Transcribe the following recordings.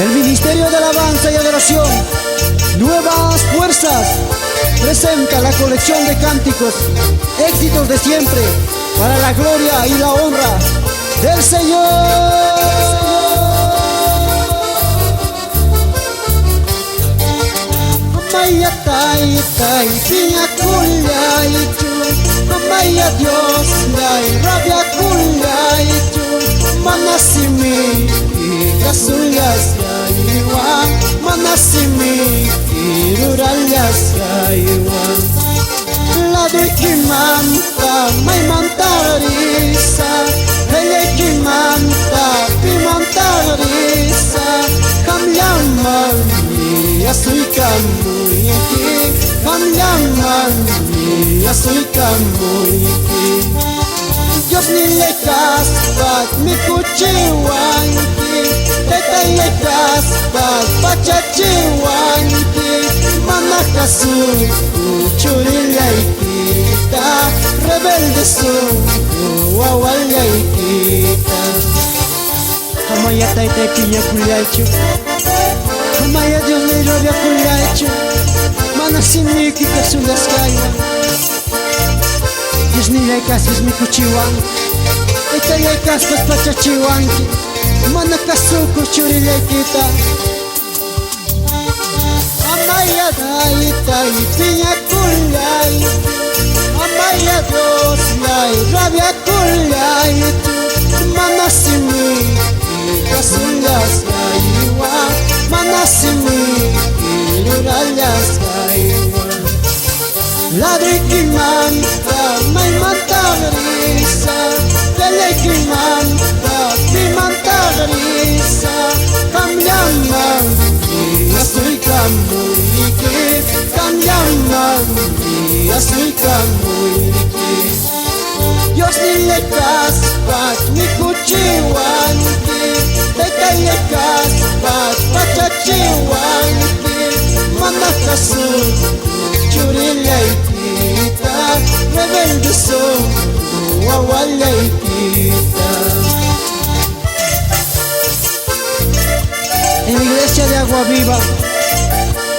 El Ministerio de Alabanza y Adoración Nuevas Fuerzas presenta la colección de cánticos, éxitos de siempre, para la gloria y la honra del Señor. Amaya tai tai piña kulay chu, amaya Dios dai rabia kulay chu, manasimi kasulyas yaiwan, manasimi iruryas yaiwan. La de kimanta may mantarisa, hele kimanta pimantarisa, kamyaman asoy kamuyiki, kamyaman asoy kamuyiki. Dios ni le kaspat mi kuchiwanki, teta le kaspat pachachiwanki, manakasu churilaykita, rebelde su wawallaykita. Amaya taytay piña kulaychu, amaya Dios ni rabia kulaychu, manasimiki kasulas kaywan. Dios ni le kaspas mi kuchiwan, teta le kaspas pachachiwanki, manakasuku churilaykita. Amaya dai tai piña kulay, amaya Dios lay rabia kulay tu, manasimi kasulyas kaywa, manasimi iruryas kaywa. La de kimanta may mantarisa, tele kimanta pimantarisa, kamyaman asoy kamuyiki, kamyaman asoy kamuyiki. Dios ni le kaspat mi kuchiwanki, teta le kaspat pachachiwanki, manakasu churilaykita, rebelde su wawallaykita. En la iglesia de Agua Viva,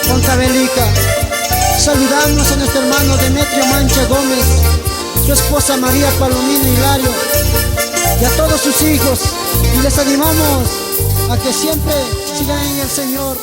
Huancavelica, saludamos a nuestro hermano Demetrio Mancha Gómez, su esposa María Palomino Hilario y a todos sus hijos, y les animamos a que siempre sigan en el Señor.